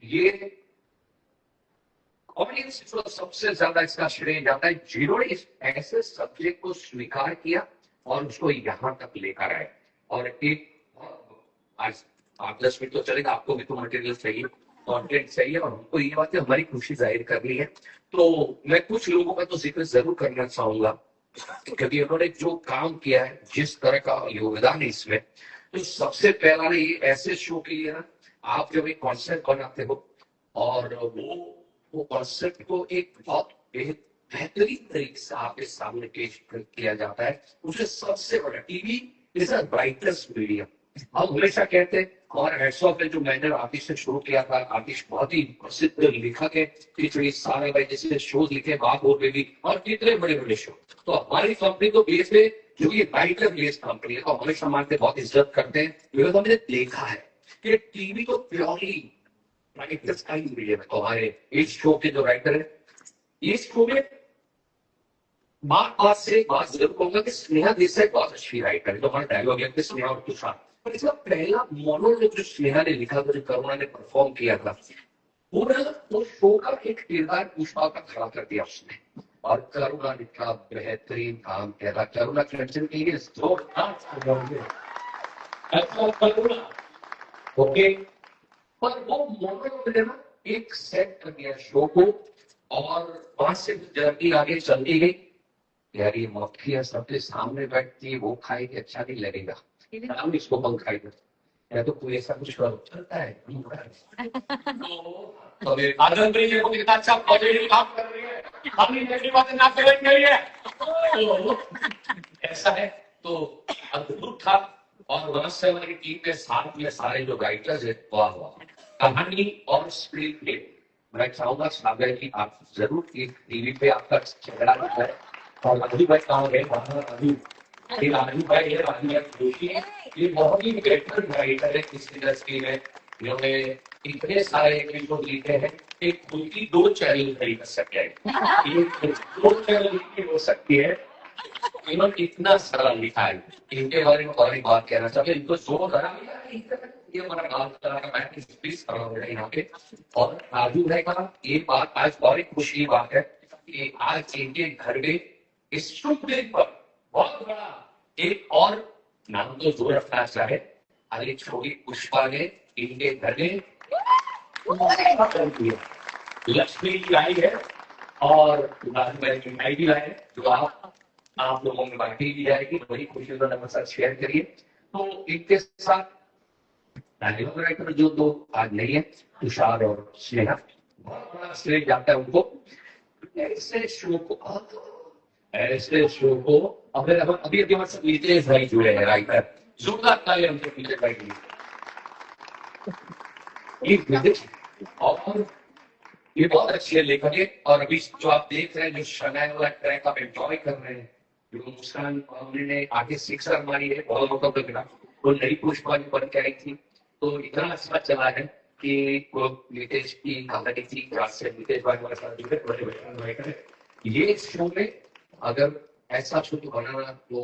ये ऑडियंस को सबसे ज्यादा इसका श्रेय जाता है जिन्होंने इस ऐसे सब्जेक्ट को स्वीकार किया और उसको यहां तक लेकर आए। और एक आज 8-10 मिनट तो चलेगा, आपको भी तो मटेरियल चाहिए, कंटेंट चाहिए, और हमको ये बात है हमारी खुशी जाहिर करनी है। तो मैं कुछ लोगों का तो जिक्र जरूर करना चाहूंगा, क्योंकि उन्होंने जो काम किया है, जिस तरह का योगदान है इसमें। तो सबसे पहला ये ऐसे शो के लिए ना, आप जब एक कॉन्सेप्ट बनाते हो और वो कॉन्सेप्ट को एक बहुत बेहतरीन तरीके से आपके सामने पेश किया जाता है, उसे सबसे बड़ा TV is a brightest medium. हम हमेशा कहते हैं, और हेड्स ऑफ है जो मैंने आतिश से शुरू किया था। आतिश बहुत ही प्रसिद्ध लेखक है, खिचड़ी सारा भाई जैसे शो लिखे, बाप और बेबी, और कितने बड़े बड़े शो। तो हमारी कंपनी तो बेस है, जो ये राइटर बेस्ड कंपनी है, तो हमेशा मानते बहुत इज्जत करते हैं, बिकॉज हमने देखा है कि टीवी तो प्योरली राइटर्स का ही मीडियम है। तो हमारे इस शो के जो राइटर है, इस शो में बात से बात जरूर कहूंगा कि स्नेहा देसाई बहुत अच्छी राइटर है। तो हमारा डायलॉग है स्नेहा और तुषार, पर इसका पहला मोनोलॉग जो स्नेहा ने लिखा था, जो करुणा ने परफॉर्म किया था, पूरा तो शो का एक किरदार पुष्पा का खड़ा कर दिया उसने। और करुणा ने क्या बेहतरीन काम किया था। करुणा कंचन के लिए ओके, पर वो मोनोलॉग ने ना एक सेट कर दिया शो को, और वहां से जर्नी आगे चलती गई। यार ये मक्खियां सबके सामने बैठती है, वो खाएगी अच्छा नहीं लगेगा, हम इसको कम खाएगा, या तो कोई ऐसा कुछ चलता है। तो आनंद जी को कितना अच्छा पॉजिटिव काम कर रही है, हम नेगेटिव बातें ना करेंगे। ऐसा है, तो अद्भुत था। और वहां से हमारी टीम के साथ में सारे जो राइटर्स है, वाह वाह, कहानी और स्क्रीन प्ले। मैं चाहूंगा सागर की आप जरूर टीवी पे आपका चेहरा दिखा है। और अभी भाई कहाँ गए, राजू भाई है, राजू जोशी, ये बहुत ही बेहतर राइटर है इस इंडस्ट्री में, जिन्होंने इतने सारे एपिसोड लिखे हैं। एक खुद की 2 चैनल खड़ी कर सकते हैं, एक 2 चैनल हो सकती है। इन्होंने इतना सारा लिखा है, इनके बारे में और एक बात कहना चाहते हैं, इनको शो करा ये हमारा काम करा का मैं स्पीच कर रहा हूँ यहाँ पे। और राजू भाई का एक बात आज और एक खुशी की बात है कि आज इनके घर में इस शुभ दिन पर बहुत बड़ा एक और नाम तो जोर रखना चाहे, अरे छोटी पुष्पा ने इनके घर में लक्ष्मी की आई है, और की मिठाई भी लाई है, जो आप लोगों में बांटी भी जाएगी। बड़ी खुशी का नंबर साथ शेयर करिए। तो इनके साथ डायलॉग राइटर जो 2 आज नहीं है, तुषार और स्नेहा, बहुत बड़ा श्रेय जाता है उनको। ऐसे शो को अभी हमारे साथ नितेश भाई जुड़े हैं, राइटर, जोरदार ताली हमको नितेश भाई की। और ये बहुत अच्छे लेखक है। और अभी जो आप देख रहे हैं, जो शनाय वाला ट्रैक आप एंजॉय कर रहे हैं, जो मुस्कान ने आगे 6 मारी है, बहुत लोगों को लगा वो नई पुष्पा बन के आई थी, तो इतना अच्छा चला है कि नितेश की कहानी थी, नितेश भाई हमारे साथ जुड़े, बड़े ये शो में अगर ऐसा शो तो बनाना तो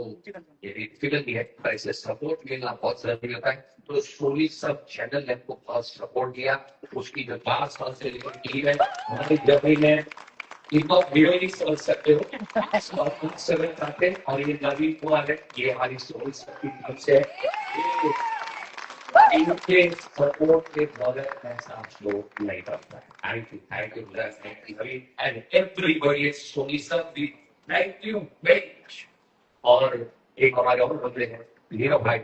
ये डिफिकल्ट है, पर इसे सपोर्ट मिलना बहुत जरूरी होता है। तो सोनी सब चैनल ने को बहुत सपोर्ट किया। उसकी जो 4 साल से टीम है हमारी जर्नी में, इनको वीडियो नहीं समझ सकते हो, चाहते हैं। और ये नवीन कुमार है, ये हमारी सोनी सब की तरफ से इनके सपोर्ट के बगैर ऐसा शो नहीं करता है। Thank you and everybody at Sony SAB, thank you very much. और एक हमारे और बंदे हैं नीरव भाई,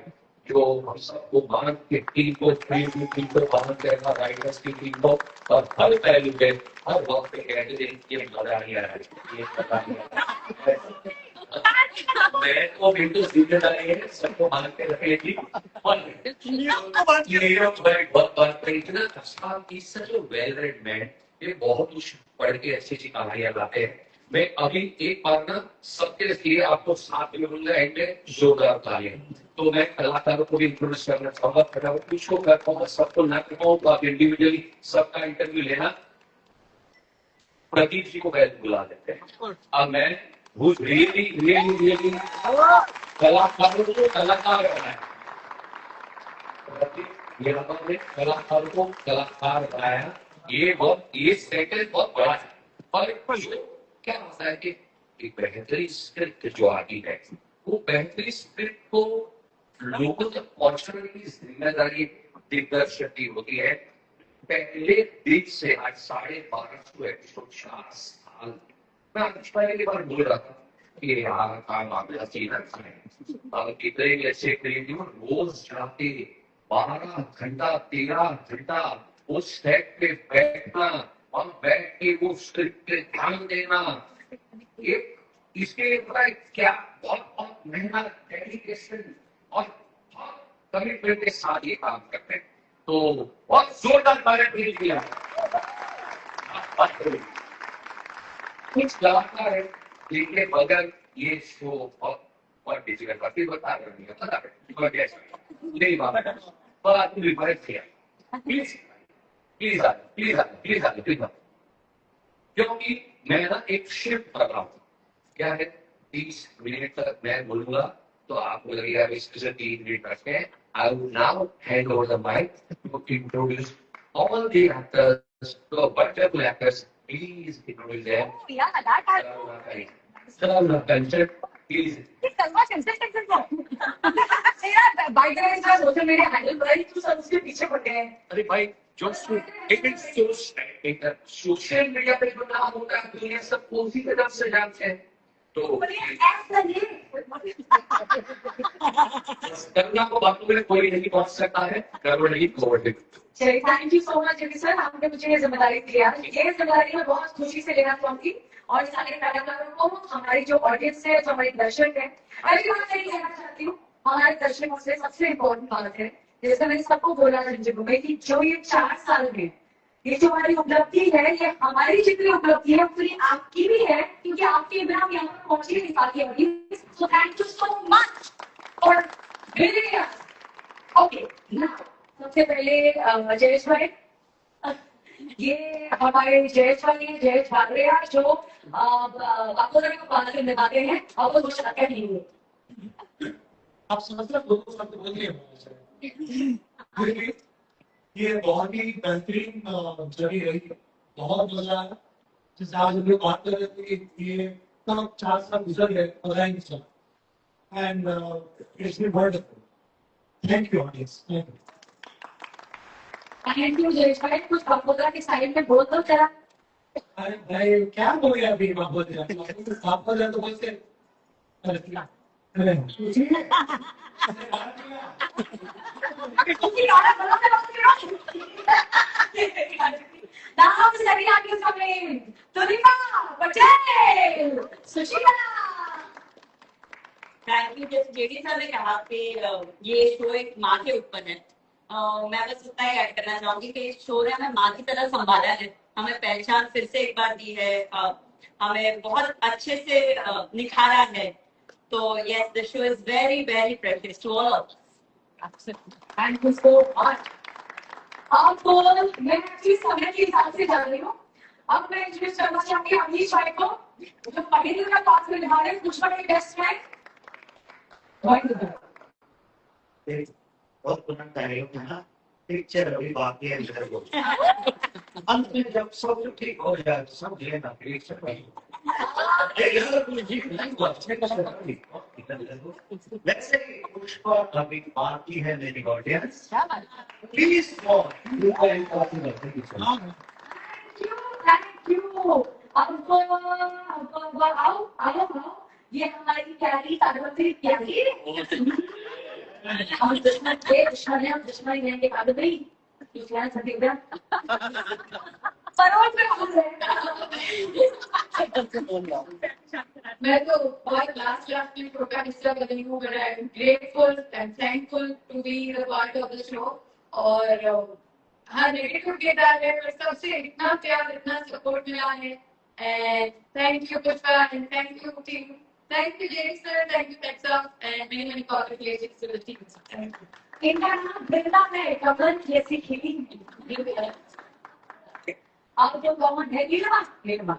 जो हम सबको बांध के टीम को बांध के रखा, राइटर्स की टीम को, और हर पहलू पे हर वक्त पे कहते थे ये मजा नहीं आ रहा है, ये मजा नहीं आ रहा है। मैं तो बिल्कुल जिम्मेदारी है सबको बांध के रखे थी। और नीरव भाई बहुत बात कही थी ना, सच अ वेल रेड मैन, ये बहुत कुछ पढ़ के अच्छी अच्छी कहानियां लाते हैं। मैं अभी एक बार ना सबके लिए आपको साथ में बोलूंगा, जोरदार तालियां। तो मैं कलाकारों को भी इंट्रोड्यूस करना चाहूंगा, फटाफट कुछ को कर पाऊंगा, सबको ना कर पाऊँ तो आप इंडिविजुअली सबका इंटरव्यू लेना। प्रदीप जी को पहले बुला देते हैं। अब मैं रियली कलाकारों को कलाकार बनाया, कलाकारों को कलाकार बनाया, ये सेटल बहुत बड़ा है। और जो क्या होता है कि एक बेहतरीन स्क्रिप्ट जो आती है, वो बेहतरीन स्क्रिप्ट को लोगों तक पहुंचाने की जिम्मेदारी दिग्दर्शक की होती है। पहले दिन से आज 1250 एपिसोड, 4 साल, मैं आज पहली बार बोल रहा था कि यार काम आपका सीन अच्छा है। अब कितने ऐसे क्रिएटिव रोज जाते 12 घंटा 13 घंटा उस सेट पे बैठना और बैठ के वो स्क्रिप्ट पे ध्यान देना, एक इसके लिए पता है क्या, बहुत बहुत मेहनत, डेडिकेशन और बहुत कमिटमेंट के साथ ये काम करते हैं। तो बहुत जोरदार तारीफ कीजिए। कुछ कलाकार है जिनके बगैर ये शो बहुत डिजिटल काफी बता रही है, पता है नहीं बात रिवाइज किया। Please please ah please ah please ah please ah, क्योंकि मैं ना एक शिफ्ट कर रहा हूँ। क्या है, 30 मिनट तक मैं बोलूंगा तो आपको लगेगा इससे 3 मिनट रखते हैं। I will now hand over the mic to introduce all the actors, the wonderful actors. Please introduce them. Oh, yeah, that has. Sir, culture, please. This Salma consistent is not. मेरा by the way इसका social media handle भाई तू सब उसके पीछे पड़ गए हैं। अरे भाई जो एक सोशल मीडिया पे जो नाम होता है दुनिया सब उसी की तरफ से जानते हैं। तो करुणा को बातों में कोई नहीं पहुंच सकता है, करुणा ही कोविड। चलिए, thank you so much JP sir, आपने मुझे ये जिम्मेदारी दी है। ये जिम्मेदारी मैं बहुत खुशी से लेना चाहूंगी और सारे कलाकारों को, हमारी जो ऑडियंस है, जो हमारे दर्शक है, मैं भी बात नहीं कहना चाहती हूँ। हमारे दर्शकों से सबसे इम्पोर्टेंट बात है, जैसे मैंने सबको बोला जब में कि जो ये 4 साल में ये जो हमारी उपलब्धि है, ये हमारी जितनी उपलब्धि है उतनी आपकी भी है, क्योंकि आपके बिना हम यहाँ पर पहुंच ही नहीं पाती अभी। So thank you so much for believing us. Okay, सबसे पहले जयेश भाई, ये हमारे जयेश भाई हैं, जयेश भागड़िया, जो बापोदर को पाला से निभाते हैं और वो कुछ रखा नहीं है। आप समझ रहे लोगों शब्द बोल रहे हैं। ये बहुत ही बेहतरीन जर्नी रही, बहुत मजा आया। जैसे आज हम लोग बात कर रहे थे कि ये कब 4 साल गुजर गए पता ही नहीं चला, and it's been wonderful. Thank you audience, thank you. Thank you Jayesh bhai, कुछ बापोदर के साइड में बोल दो जरा। अरे भाई क्या बोल रहे अभी, आप बोल रहे आप बोल रहे तो बोलते Now setting up is coming. Tulima Patel, Sushila. Thank you. जैसे जेडी सर ने कहा कि ये शो एक माँ के ऊपर है, मैं बस इतना ही ऐड करना चाहूंगी कि इस शो ने हमें माँ की तरह संभाला है, हमें पहचान फिर से एक बार दी है, हमें बहुत अच्छे से निखारा है। तो yes, the show is very very precious to all of us. Thank you so much. आपको मैं एक्चुअली समय के हिसाब से जा रही हूँ। अब मैं इंट्रोड्यूस करना चाहूंगी अमीश भाई को, जो पहले का पास में निभा रहे हैं, पुष्पा के बेस्ट फ्रेंड। बहुत पुराना डायलॉग था, पिक्चर अभी बाकी है। अंत में जब सब ठीक हो जाए तो सब लेना पिक्चर में। वैसे पुष्पा अभी बाकी है मेरी ऑडियंस, प्लीज थैंक यू। अब आओ आओ आओ, ये हमारी प्यारी सार्वत्री प्यारी हम दुश्मन थे, दुश्मन है, हम दुश्मन नहीं के आदत नहीं दुश्मन सती उड़ा सरोज में बोल रहे मैं तो बहुत लास्ट की प्रोग्राम हिस्सा कर रही हूँ, but I am grateful and thankful to be the part of the show. और हाँ, नेगेटिव किरदार है पर सबसे इतना प्यार, इतना सपोर्ट मिला है। And thank you Pushpa and thank you team, thank you JD sir, thank you टेक्सा and many many congratulations to the team. Thank you. इनका नाम बिरला है, कमल जैसी खिली। आप जो कॉमन है नीलमा,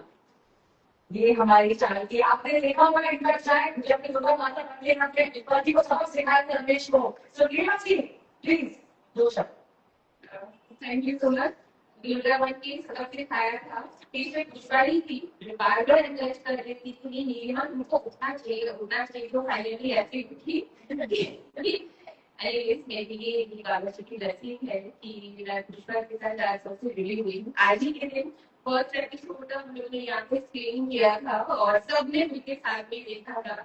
ये हमारी चैनल की आपने देखा होगा इनका चाय जब भी दुर्गा माता मंदिर में अपने पति को सबक सिखाया था रमेश को। सो नीलमा जी प्लीज 2 शब्द। Thank you so much. Leader की सबक दिखाया था बीच में गुस्सा ही थी बार बार एनकरेज कर रही थी कि नीलिमा तुमको उठना चाहिए तो फाइनली ऐसी उठी Anyways, maybe ये बालाजी की blessing है कि मैं पुष्पा के साथ डांसर से रिली हुई हूँ आज ही के दिन फर्स्ट एपिसोड हम लोगों ने यहाँ पे स्क्रीनिंग किया था और सबने मिलके साथ में देखा था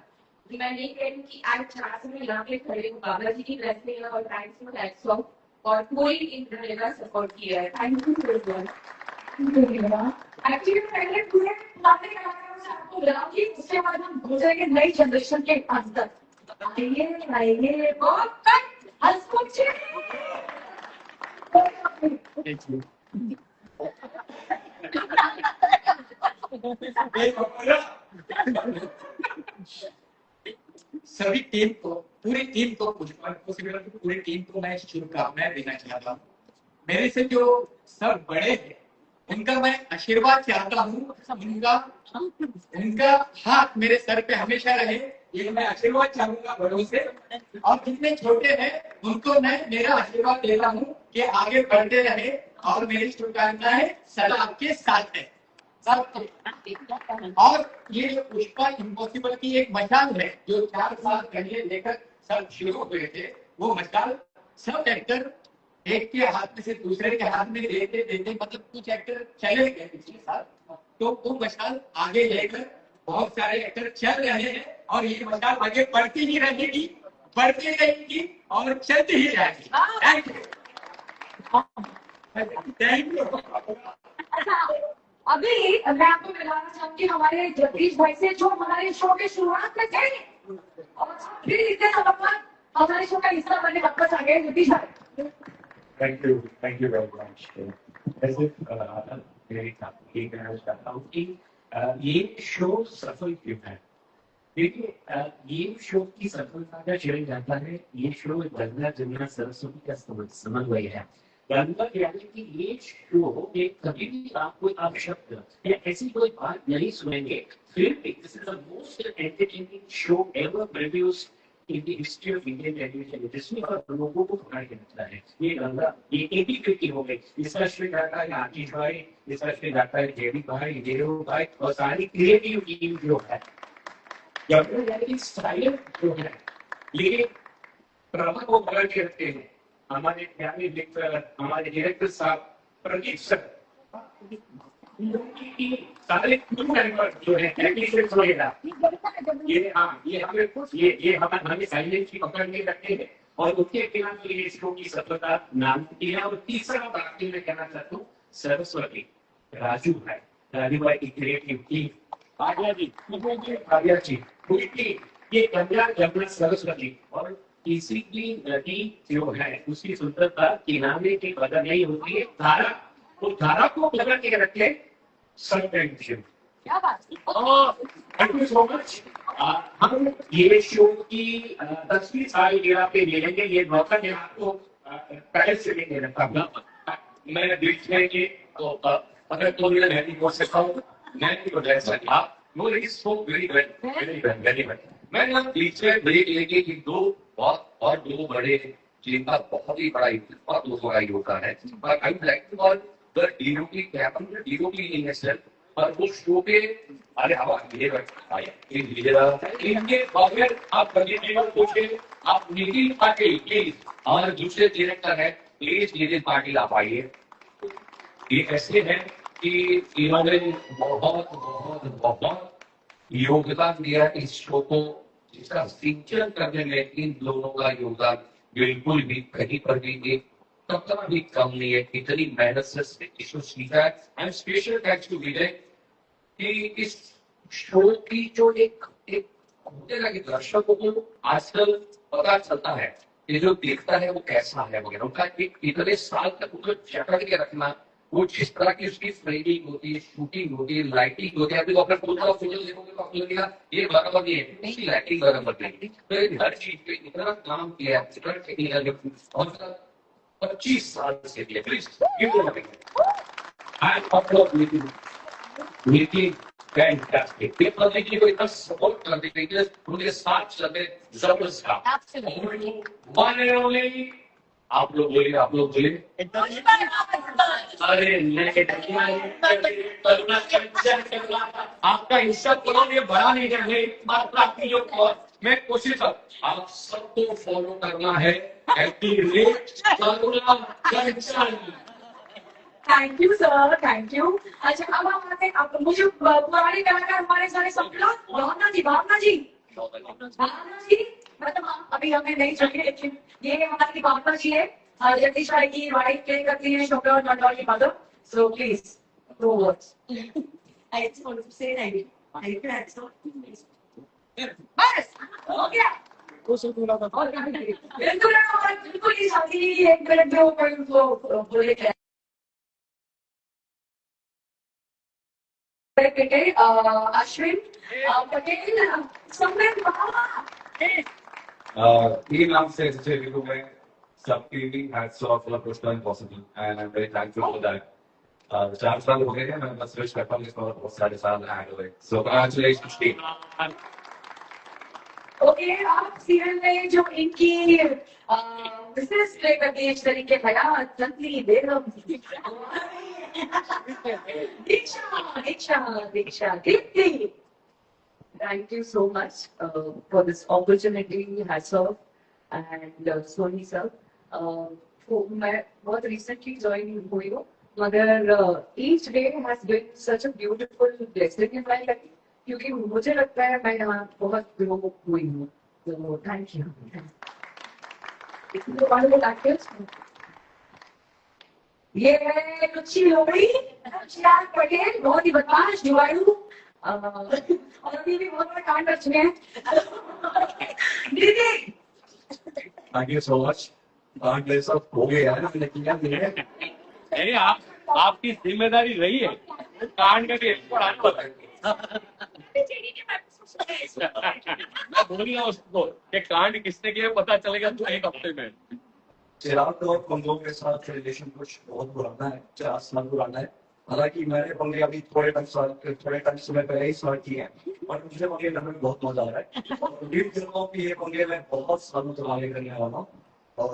मैं नहीं कह रही कि आज 4 से मैं यहाँ पे खड़े हूँ बाबा जी की ब्लेसिंग है और थैंक्स फॉर दैट सॉन्ग और कोई इंटरनेट सपोर्ट किया है thank you for that actually पहले पूरे बातें कर रहे हैं आपको लगा कि उसके बाद हम हो जाएंगे नई जनरेशन के अंदर आइए बहुत कट हंस सभी टीम को पूरी टीम को पुष्पा की पूरी टीम को मैं शुभकामनाएं देना चाहता हूँ मेरे से जो सब बड़े हैं उनका मैं आशीर्वाद चाहता हूँ उनका हाथ मेरे सर पे हमेशा रहे ये मैं आशीर्वाद चाहूंगा बड़ों से और जितने छोटे हैं उनको मैं मेरा आशीर्वाद देता हूँ कि आगे बढ़ते रहे और मेरी शुभकामनाएं सदा आपके साथ है और ये जो पुष्पा इम्पॉसिबल की एक मशाल है जो 4 साल पहले लेकर सब शुरू हुए थे वो मशाल सब एक्टर एक के हाथ में से दूसरे के हाथ में देते देते मतलब कुछ एक्टर चले गए पिछले साल तो वो मशाल आगे लेकर बहुत सारे एक्टर चल रहे हैं और ये मशाल आगे बढ़ती ही रहेगी और चलती ही जाएगी थैंक यू अभी मैं आपको बताना चाहूंगी हमारे जगदीश भाई से जो हमारे शो के शुरुआत में थे और फिर इतने हमारे शो का हिस्सा बनने वापस आ गए जगदीश भाई थैंक यू वेरी मच ऐसे ये कहना चाहता हूँ कि ये शो सफल क्यों है देखिए ये शो की सफलता का श्रेय जाता है ये शो गंगा जमुना सरस्वती का समन्वय है गंगा यानी कि ये शो एक कभी भी आपको आप शब्द या ऐसी कोई बात नहीं सुनेंगे फिर भी this is the most entertaining show ever produced in the history of Indian television जिसमें लोगों को पकड़ के रखता है ये गंगा ये 80-50 हो गई इसका श्रेय जाता है आशीष भाई इसका श्रेय जाता है जेडी भाई जेरो भाई और सारी क्रिएटिव टीम जो है यानी स्टाइल जो है ये प्रभा को पकड़ के रखते हैं हमारे प्यारे मित्र हमारे डायरेक्टर साहब प्रदीप सर सारे जो है टेक्नीशियंस वगैरह ये हमें साइलेंस की पकड़ के रखते हैं और उसके खिलाफ ये शो की सफलता नाम की है और तीसरा बात मैं कहना चाहता हूँ सरस्वती राजू भाई की क्रिएटिव टीम आर्या जी पूरी टीम ये गंगा जमुना सरस्वती और तीसरी की नदी जो है उसकी सुंदरता किनारे की बदल नहीं होती है धारा तो धारा को पकड़ के रखे थैंक यू सो मच हम ये शो की 10वीं सालगिरह पे ले लेंगे ये मौका मैं आपको पहले से नहीं दे रखा मैं बीच में ये तो अगर तो मेरा नहीं बोल सकता हूँ मैं तो जैसा आप वो स्पोक वेरी वेल मैं ना बीच में ब्रेक लेके कि दो बड़े जिनका बहुत ही बड़ा योगदान है but I would like to call the DOP investor और वो शो पे अरे आवाज इनके बगैर आप पूछे आप नितिन पाटिल प्लीज और दूसरे डायरेक्टर है प्लीज नितिन पाटिल आप आइए ये ऐसे है कि इन्होंने बहुत योगदान दिया इस शो को जिसका सिंचन करने में इन दोनों का योगदान बिल्कुल भी कहीं पर भी एक कतरा भी कम नहीं है इतनी मेहनत से इसको सीखा है एंड स्पेशल थैंक्स टू विजय कि इस शो की जो एक होते ना कि दर्शकों को आजकल पता चलता है कि जो देखता है वो कैसा है वगैरह उनका एक इतने साल तक उनको जकड़ के रखना वो जिस तरह की उसकी फ्रेमिंग होती है शूटिंग होती है लाइटिंग होती है अभी तो अपने फोटो देखोगे तो आपको लगेगा ये बराबर नहीं है उसकी लाइटिंग बराबर नहीं तो हर चीज पे इतना काम किया है इतना टेक्निकल और 25 साल से किया please I upload meeting fantastic paper देखिए को इतना सपोर्ट कर देते हैं उनके साथ चलते जबरदस्त काम वन एंड ओनली आप लोग बोलिए अरे नहीं, आपका हिस्सा करो, ये बड़ा नहीं है, मात्र आपकी जो मैं कोशिश कर, आप सबको फॉलो करना है @Karuna Kanchan. Thank you sir, thank you. अच्छा अब हम आते हैं, अब मुझे पुराने कलाकार हमारे सारे सब लोग, भावना जी, भावना जी, भावना जी, मतलब हम अभी हमें नहीं चाहिए, लेकिन ये हमारी भावना जी है, जगदीश भाई की वाइफ प्ले करती है, शोभा और नंदौर की मदर, so please two words. I just want to say thank you. Thank you, that's all. बस हो गया। और बिल्कुल ही शादी, एक मिनट जो बोले क्या अश्विन पटेल, सम्राट बाबा। Team Lam says to me, सबकी hats off for the time possible, and I'm very thankful for that. 4 साल हो गए हैं, मैं बस wish करता हूँ इसको और बहुत सारे साल add हुए. So congratulations team. ओके, आप सीरियल में जो इनकी बिजनेस प्ले करती है इस तरीके का जंगली बेगम दीक्षा दीक्षा दीक्षा Deepti. Thank you so much for this opportunity, hats off, and Sony sir. मैं बहुत recently join हुई हूँ, मगर each day has been such a beautiful blessing in my life, क्योंकि मुझे लगता है मैं यहाँ बहुत ग्रो हुई हूँ, तो थैंक यू। ये है लुच्ची लोमड़ी, चिराग पटेल, बहुत ही बदमाश जुगाड़ू, और अभी भी बहुत बड़ा कांड कर चुके हैं। दीदी Thank you so much. कांड सब हो गया है, लेकिन यार नहीं, आपकी जिम्मेदारी रही है कांड करके आने वाला है। मैं बोलूंगा उसको कि कांड किसने किया पता चलेगा तो 1 हफ्ते में। चिराग और पंगों के साथ रिलेशन कुछ बहुत पुराना है, 4 साल पुराना है। हालांकि मैंने पंगे अभी थोड़े टाइम समय पहले ही स्टार्ट किए हैं, और मुझे पंगे करने में बहुत मजा आ रहा है। उम्मीद करता हूँ कि ये पंगे मैं बहुत सालों तक आगे करने वाला हूँ। और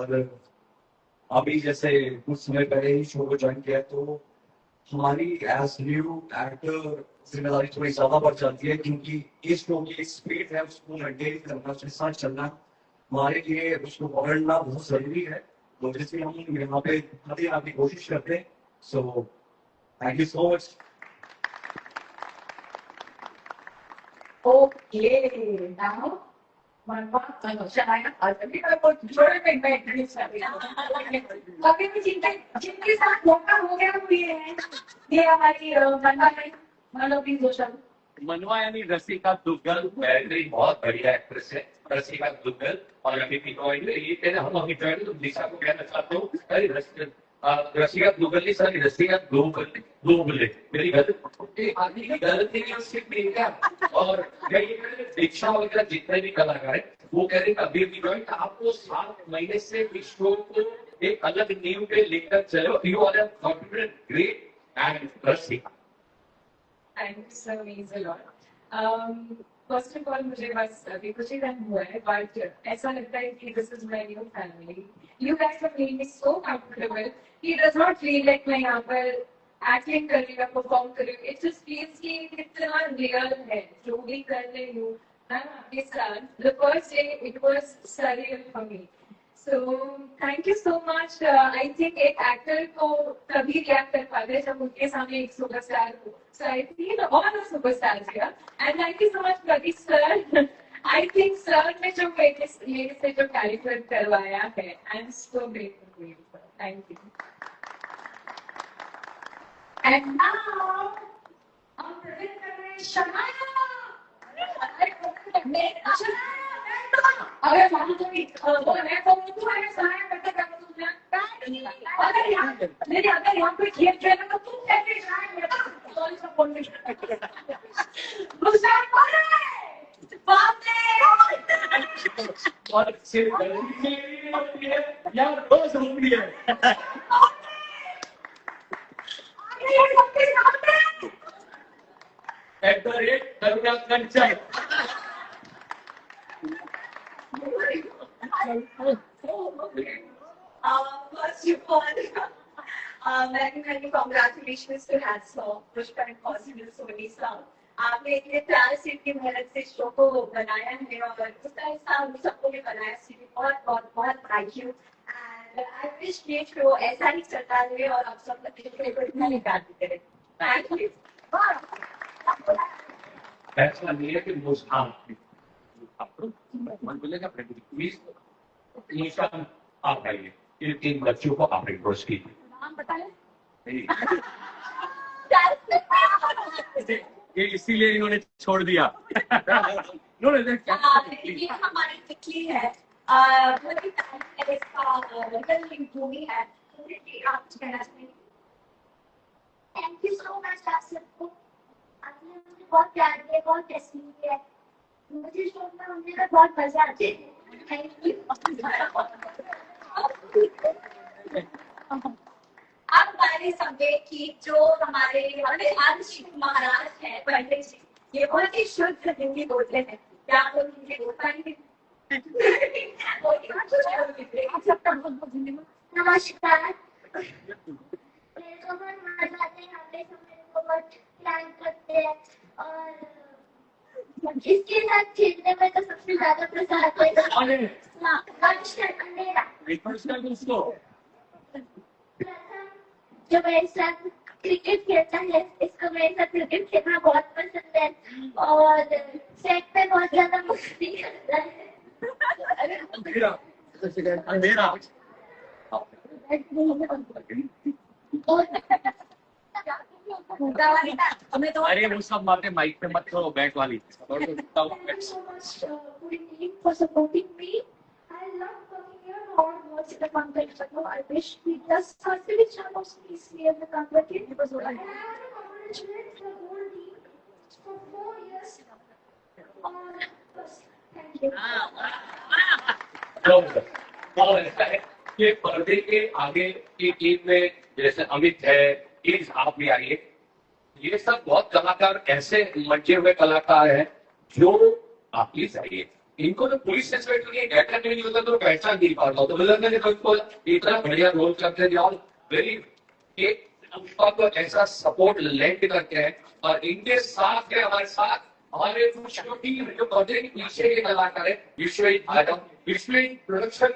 अभी जैसे कुछ समय पहले ही शो को ज्वाइन किया, तो हमारी एज न्यू एक्टर जिम्मेदारी थोड़ी ज्यादा बढ़ जाती है, क्योंकि इस शो की स्पीड है उसको मेंटेन करना, उसके साथ चलना हमारे लिए, उसको पकड़ना बहुत जरूरी है। तो जिसमें हम यहाँ पे हर आपकी कोशिश करते हैं। So thank you so much. Okay, now मनवा शनाया अभी का कोई छोड़े पे मैं नहीं सकती। अभी भी जिनके साथ मौका हो गया वो ये हमारी मनवा है, मनवा प्लीज जोशन। मनवा यानी रसिका दुग्गल, बैटरी बहुत बढ़िया एक्ट्रेस है रसिका दुग्गल, और अभी भी ये कहना हम अभी ज्वाइन तो दिशा को कहना चाहता हूँ, अरे रसिका दुग्गल नहीं सर, रसिका दुग्गल मेरी गलती नहीं सिर्फ नहीं क्या। और दीक्षा वगैरह जितने भी कलाकार है वो कह रहे हैं अभी भी ज्वाइन, आपको 7 महीने से इस शो को एक अलग नींव पे लेकर चलो। You are confident, great and Rasika. Thank you sir, means a lot. First of all, मुझे बस अभी कुछ ही टाइम हुआ है, but ऐसा लगता है कि this is my new family. You guys have made me so comfortable. He does not feel like मैं यहाँ पर acting कर रही हूँ, perform कर रही हूँ. It just feels कि कितना real है, जो भी कर रही हूँ मैं आपके साथ. The first day it was surreal for me. So thank you so much. I think एक एक्टर को तभी रिएक्ट कर पाते हैं जब उनके सामने एक सुपरस्टार हो. So I feel all the superstars here. And thank you so much Pradeep sir. I think sir ने जो मेरे से जो कैरेक्टर करवाया है, I'm so grateful to you sir. Thank you. And now हम present कर रहे हैं शनाया. अगर वहाँ कोई वो है तो तू है सहायक करते कर तू ना अगर यहाँ कोई खेल खेल तो तू कैसे जाए मेरा सॉरी सपोर्ट में मुझे पड़े बाप रे और सिर्फ यार रोज होती है ये सबके सामने Karuna Kanchan. First of all, many congratulations to hats off Pushpa and possible Sony साहब। आपने इतने प्यार से इतनी मेहनत से शो को बनाया है और उसका हिस्सा हम सबको भी बनाया, इसलिए बहुत बहुत बहुत thank you. And I wish ये शो ऐसा ही चलता रहे और आप सब लोग इतना निकाल देते रहे। Thank you. ऐसा नहीं है कि मुस्कान बोलेगा प्लीज मुस्कान आप आइए, इन 3 बच्चों को आप इंट्रोड्यूस कीजिए। नाम बताएं। ये इसीलिए इन्होंने छोड़ दिया। ये हमारी तितली है, बहुत ही talented है, इसका रियल भूमि है। आप कुछ कहना चाहेंगे? थैंक यू सो मच आप सबको, आपने मुझे बहुत प्यार दिया, बहुत टेस्टिंग किया। मुझे शो में होने में बहुत मजा आती है। Thank you. अब हमारे समझे कि जो हमारे अंश महाराज हैं पंडित जी, ये बहुत ही शुद्ध हिंदी बोलते हैं। क्या आप लोग हिंदी बोल पाएंगे? आप सबका बहुत बहुत धन्यवाद। नमस्कार। मेरे को बहुत मजा आता है, यहाँ पे सब मेरे को बहुत प्लान करते हैं और इसके साथ खेलने में तो सबसे ज्यादा प्रसाद होगा जो मेरे साथ क्रिकेट खेलता है, इसको मेरे साथ क्रिकेट खेलना बहुत पसंद है और सेट पे बहुत ज्यादा मस्ती करता है। हमें तो अरे वो सब बातें माइक पे मत करो, बैक वाली। Thank you so much, Puri team, for supporting me. I love coming here. और बहुत से कंपनी को I wish we just certainly channel please clear the company. And I want to congratulate the whole team for 4 years. और बस thank you. और ऐसा है कि पर्दे के आगे की टीम में जैसे अमित है, प्लीज आप भी आइए। ये सब बहुत कलाकार ऐसे मंचे हुए कलाकार हैं जो आप प्लीज आइए। इनको तो पुलिस इंस्पेक्टर की गैटर नहीं होता तो पहचान नहीं पाता, तो मतलब ने तो इनको इतना बढ़िया रोल करते थे और वेरी पुष्पा को ऐसा सपोर्ट लैंड करते हैं। और इनके साथ है हमारे साथ हमारे कुछ जो पर्दे के पीछे के कलाकार है, विश्व प्रोडक्शन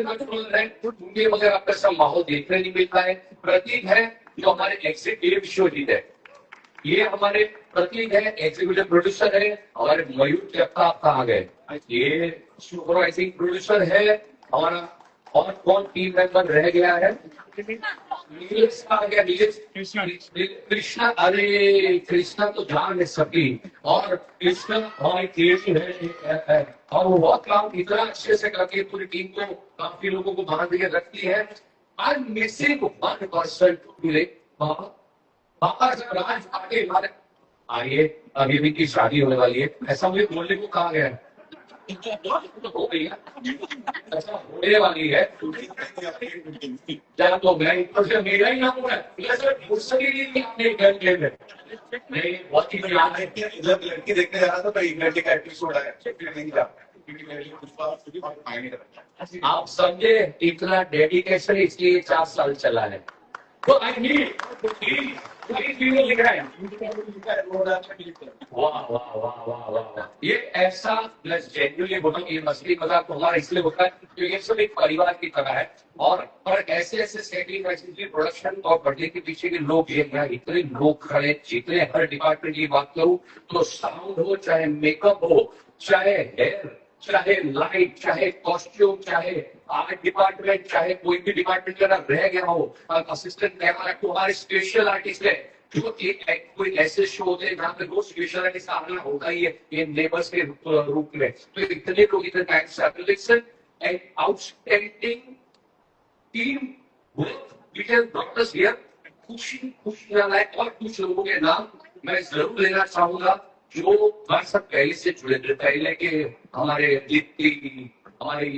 कंट्रोल है, उनके वगैरह आपका सब माहौल देखने नहीं मिलता है। प्रतीक है जो हमारे एग्जीक्यूटिव विश्वजीत है, ये हमारे प्रतीक है एग्जीक्यूटिव प्रोड्यूसर है। हमारे मयूर चक्का आप कहाँ गए, ये सुपरवाइजिंग प्रोड्यूसर है हमारा। और कौन टीम मेंबर रह गया है, नीलेश कहाँ गया, नीलेश कृष्णा। अरे कृष्णा तो जान है सबकी, और कृष्णा हमारी टीम है और वो बहुत काम इतना अच्छे से करके पूरी टीम को काफी लोगों को बांध के रखती है। आज मिसिंग 1% टुडे बाबा जब राज पाटिल हमारे आइए, अभी भी की शादी होने वाली है, ऐसा मुझे बोलने को कहा गया है। तो हो गई है, ऐसा होने वाली है। जब तो मैं मेरा ही नाम है नहीं, बहुत ही लड़की देखने जा रहा था तो इंग्लैंड का एपिसोड आया, नहीं जा आप समझे इतना डेडिकेशन इसलिए 4 साल चला है। तो लिख रहा है वाह वाह वाह वाह वाह। ये ऐसा प्लस जेन्युइनली बोलो, ये मस्ती मजाक तो हमारा इसलिए होता है क्योंकि ये सब एक परिवार की तरह है। और ऐसे ऐसे सेक्रीफाइसेस प्रोडक्शन और पर्दे के पीछे के लोग ये यहाँ इतने लोग खड़े, जितने हर डिपार्टमेंट की बात करूं तो साउंड हो, चाहे मेकअप हो, चाहे हेयर, चाहे लाइट, चाहे कॉस्ट्यूम, चाहे आर्ट डिपार्टमेंट, चाहे कोई भी डिपार्टमेंट का रह गया हो, असिस्टेंट कैमरा तो हमारे स्पेशल आर्टिस्ट है। जो एक कोई ऐसे शो होते हैं जहाँ पे रोज स्पेशल आर्टिस्ट आना होता ही है ये नेबर्स के रूप में। तो इतने लोग इतने टाइम से and outstanding team which has brought us here। खुशी लायक और कुछ लोगों के नाम मैं जरूर लेना चाहूंगा जो हमारे साथ पहले से जुड़े थे, पहले के हमारे दीप्ति, हमारे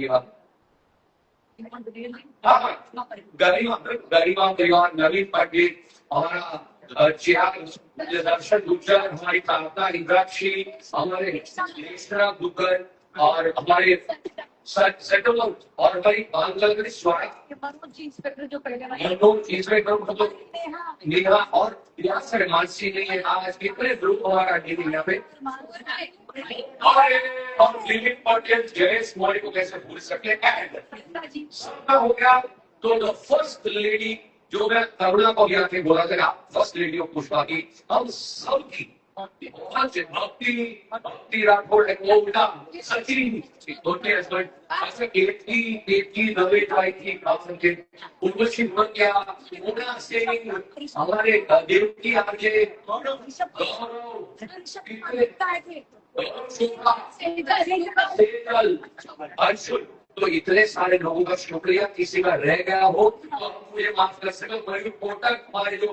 गरिमा, नवीन पाटिल, हमारा चिराग, दर्शन गुज्जर, हमारी तारका इंद्राक्षी, हमारे नेस्रा दुग्गल और हमारे सेटल आउट और हमारी बांग्लादेश स्वरा इंस्पेक्टर जो पहले मनोज इंस्पेक्टर नेहा और यहाँ से मानसी नहीं है आज कितने ग्रुप हमारा टीम यहाँ पे और लिविंग पटेल जयेश मौर्य को कैसे भूल सकते हैं सबका हो गया तो द फर्स्ट लेडी जो मैं करुणा को यहाँ पे बोला था फर्स्ट लेडी ऑफ पुष्पा की हम सबकी भक्ति राठौड़ ओल्डा सचिन दोनों हस्बैंड ऐसे एक की नवे आई थी काफन के उर्वशी मर्या मोना सिंह हमारे देवकी आरजे गौरव अर्जुन तो इतने सारे लोगों का शुक्रिया किसी का रह गया हो तो मुझे माफ कर सके मेरे पोर्टल हमारे जो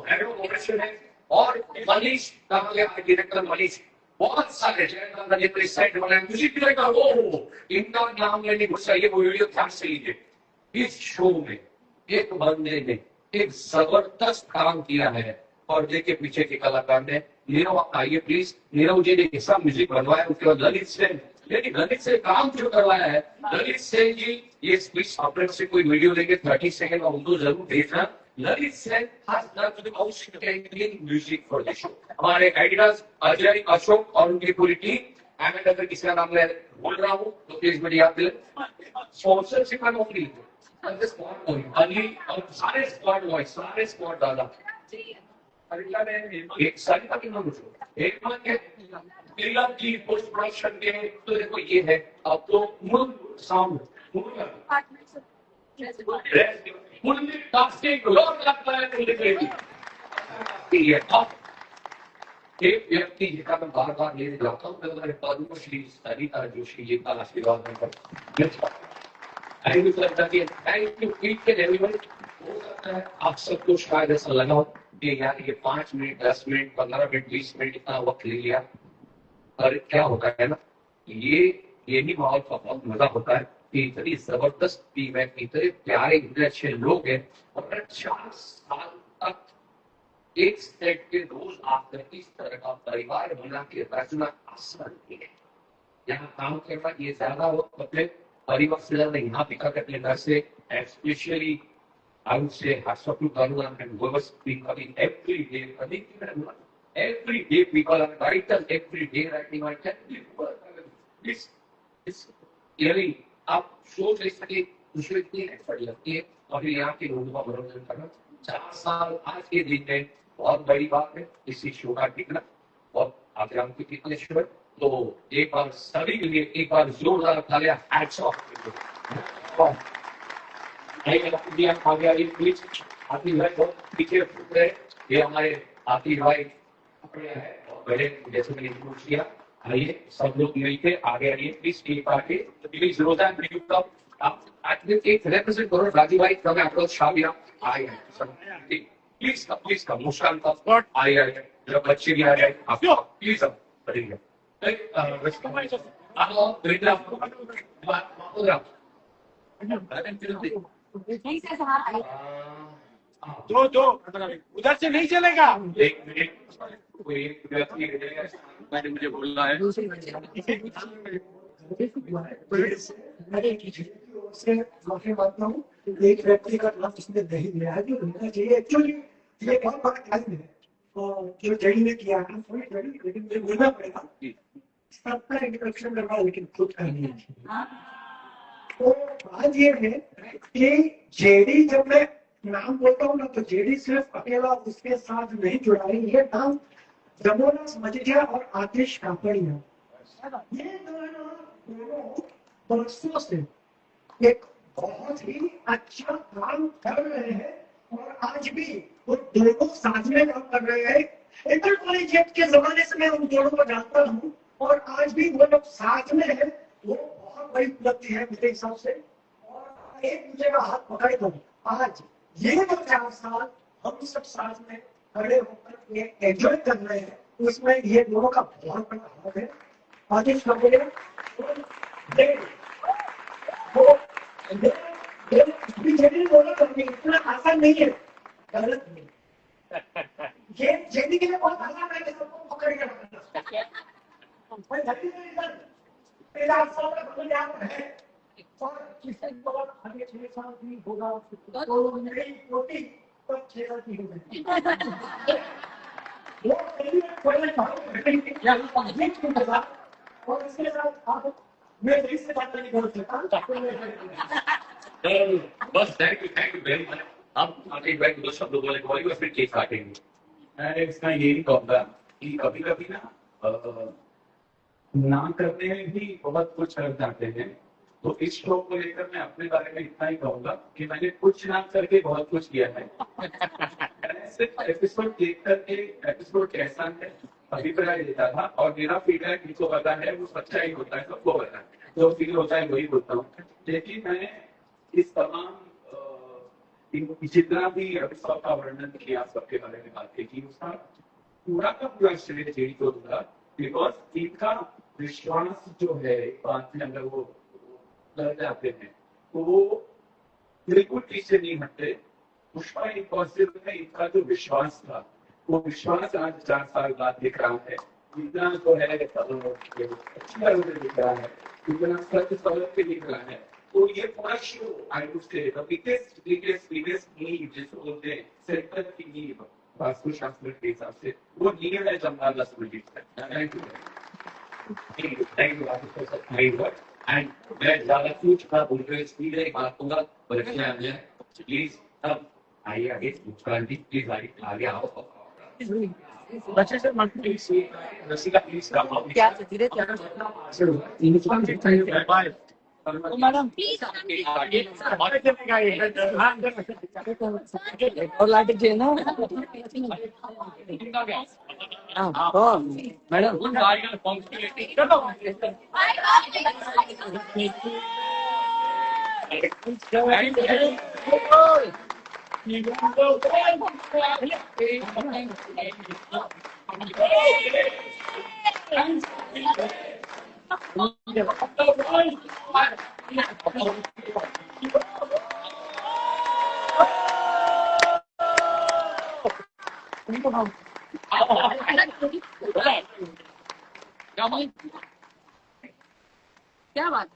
हेड ऑफ ऑपरेशन है और मनीष डायरेक्टर मनीष बहुत सारे सेट बनाए म्यूजिक डायरेक्टर वो इनका नाम लेने गुस्सा ये वो वीडियो ध्यान से लीजिए इस शो में एक बंदे ने एक जबरदस्त काम किया है पर्दे के पीछे के कलाकार ने नीरव आइए प्लीज नीरव जी ने ऐसा म्यूजिक बनवाया उसके बाद ललित सेन लेकिन ललित से काम जो करवाया है ललित सेन जी ये प्लीज अपने से कोई वीडियो लेंगे 30 सेकंड का उनको जरूर देखना Lalit Sen has done the outstanding music for the show हमारे एडिटर्स अजय अशोक और उनकी पूरी टीम एंड अगर किसी का नाम मैं बोल रहा हूँ तो प्लीज मेरी याद दिलाएं स्पॉन्सरशिप का नौकरी अली और सारे स्क्वाड डाला एक सारी की नाम एक मन के फिल्म की पोस्ट प्रोडक्शन के तो देखो ये है अब तो मूल साउंड फुल्ली कास्टिंग लोग लगता है एक व्यक्ति जिसका मैं बार बार लेने जाता हूँ मैं हमारे पद्मश्री सरिता जोशी जी का आशीर्वाद थैंक यू एवरीवन हो सकता है आप सबको शायद ऐसा लगा हो कि यार ये 5 मिनट 10 मिनट 15 मिनट 20 मिनट इतना वक्त ले लिया और क्या होता है ना यही माहौल का बहुत मजा होता है कि इतनी जबरदस्त टीम है इतने प्यारे इतने अच्छे लोग हैं और 4 साल तक एक सेट के रोज आकर इस तरह का परिवार बना के रचना आसान नहीं है यहाँ काम करना ये ज्यादा वक्त अपने परिवार से ज्यादा यहाँ पिका करने घर से specially I would say hats off to Karuna and whoever's been coming every day. Every day people are writers, every day writing. I tell you, this really आप सोच नहीं सके उसमें इतनी एफर्ट लगती है और यहाँ के लोगों का मनोरंजन करना 4 साल आज के दिन में बहुत बड़ी बात है इसी शो का टिकना और आप जानते कितने शो तो एक बार सभी के लिए एक बार जोरदार तालियां हैट्स ऑफ पीछे ये हमारे आतिश भाई पहले जैसे मैंने इंट्रोड्यूस किया आइए सब लोग मिलकर आगे आइए प्लीज एक आके प्लीज रोजान आप एक रिप्रेजेंट करो राजू भाई તમે આપણો શામિયા આઈ प्लीज कम मुस्कान का आई जब बच्चे भी आ जाए आप प्लीज अब बढ़िया दो उधर से नहीं चलेगा एक मिनट कोई मैंने मुझे बोलना है माफी मांगता हूँ एक व्यक्ति का नाम इसने नहीं लिया है जो होना चाहिए एक्चुअली ये बहुत बड़ा टाइम है और जो जड़ी ने किया है लेकिन मुझे बोलना पड़ेगा सबका इंट्रोडक्शन करवा लेकिन खुद का नहीं तो बात ये है कि जेडी जब मैं नाम बोलता हूँ ना तो जेडी सिर्फ अकेला उसके साथ नहीं जुड़ा है ये नाम जमुना मजिठिया और आतिश कापड़ी है ये दोनों बरसों से एक बहुत ही अच्छा काम कर रहे हैं और आज भी वो दोनों साथ में काम कर रहे हैं इंटर कॉलेजिएट के जमाने से मैं उन दोनों को जानता हूँ और आज भी वो लोग साथ में है वो बहुत बड़ी उपलब्धि है मेरे हिसाब से और एक दूसरे का हाथ पकड़े दो आज ये जो 4 साल हम सब साथ में खड़े होकर ये एंजॉय कर रहे हैं उसमें ये दोनों का बहुत बड़ा हाथ है आतिश कापड़ी इतना आसान नहीं है गलत नहीं ये जेडी के लिए बहुत आसान है सबको पकड़ के रखना 4 साल तक बदल जाता है और इसके बाद आगे 6 साल भी होगा तो मेरी पोती तब 6 साल की हो जाएगी वो कभी कोई नहीं या कंप्लीट के साथ और इसके साथ आप मैं सही से बात नहीं कर सकता बस थैंक यू वेरी मच। अब एक बार दो शब्द बोले बोलेंगे फिर केक काटेंगे। मैं इसका यही कहूंगा कि कभी कभी ना करने में भी बहुत कुछ कर जाते हैं। तो इस शो को लेकर मैं अपने बारे में इतना ही कहूंगा कि मैंने कुछ ना करके बहुत कुछ किया है। सिर्फ एपिसोड देख करके एपिसोड कैसा है अभिप्राय देता था और मेरा फीडबैक जिसको पता है वो सच्चा ही होता है, सबको पता है, जो फील होता है वही बोलता हूँ। लेकिन मैंने इस तमाम जितना भी एपिसोड का वर्णन किया, सबके बारे में बात की, उसका पूरा का पूरा श्रेय जेडी को दूंगा बिकॉज इनका विश्वास जो है बात में अगर वो लग जाते हैं तो वो बिल्कुल पीछे नहीं हटते। पुष्पा इम्पॉसिबल में इनका जो विश्वास था वो विश्वास आज 4 साल बाद दिख रहा है। इतना जो है अच्छी तरह से दिख रहा है, इतना सच समझ के दिख रहा है। तो ये पूरा show I would say the biggest need जिसको बोलते हैं सेंटर की नीड वास्तुशास्त्र के हिसाब से वो नीड है जमनाला सुरजीत का। थैंक यू एंड मैं ज्यादा कुछ ना बोल रहे स्पीड है बात दूंगा प्लीज अब आइए आगे प्लीज आगे आओ। बच्चे से please Rasika please come up. क्या धीरे मैडम और लाटे चाहिए ना मैडम क्या बात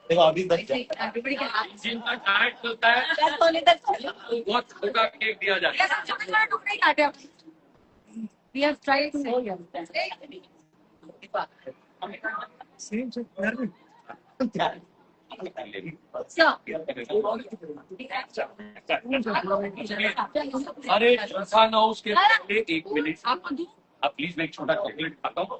देखो अभी तक एवरीबॉडी कैन हैव जिनका डाइट चलता है बहुत छोटा केक दिया जाए। टुकड़े काटे वी हैव ट्राइड अरे ऐसा ना उसके पहले 1 मिनट आप प्लीज मैं एक छोटा चॉकलेट खाता हूँ।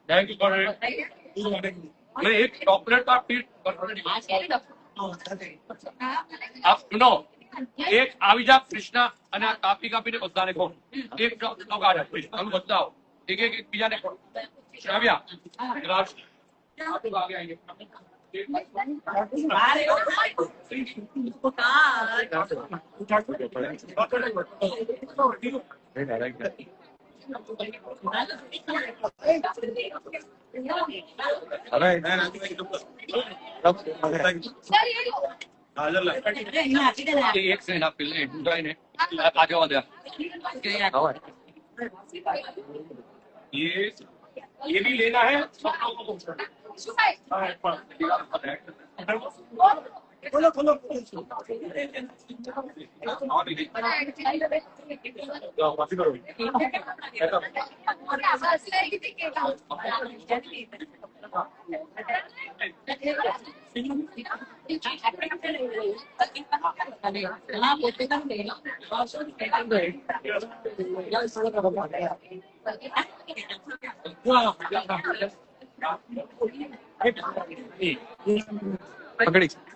थैंक यू फॉर मैं एक चॉकलेट का पीस आप सुनो एक आविजा कृष्णा અને આ કાપી કાપીને બધાને ખો એક ચોક આ પ્લીઝ તમે બતાવો એક એક બીજાને ખો શ્રાવ્યા રાજ आप आगे आएंगे एक सेकंड आप पिल्ले ढूंढा इन्हें आगे वाले ये भी लेना है सब लोगों को बोलो बोलो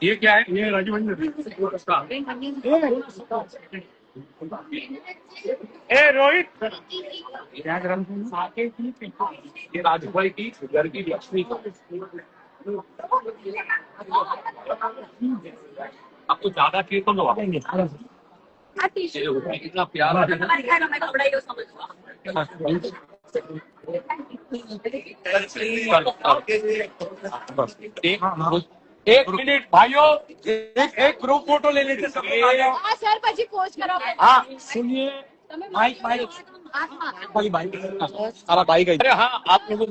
ये क्या है? ये राजमंडी ए रोहित ये राजभाई की घर की लक्ष्मी आपको ज्यादा केक तो दो कितना प्यारा एक मिनट भाइयों एक ग्रुप फोटो ले लेते सब सर પછી પોસ્ટ કરો हाँ सुनिए माइक माइक बाइक अरे हाँ आप लोगों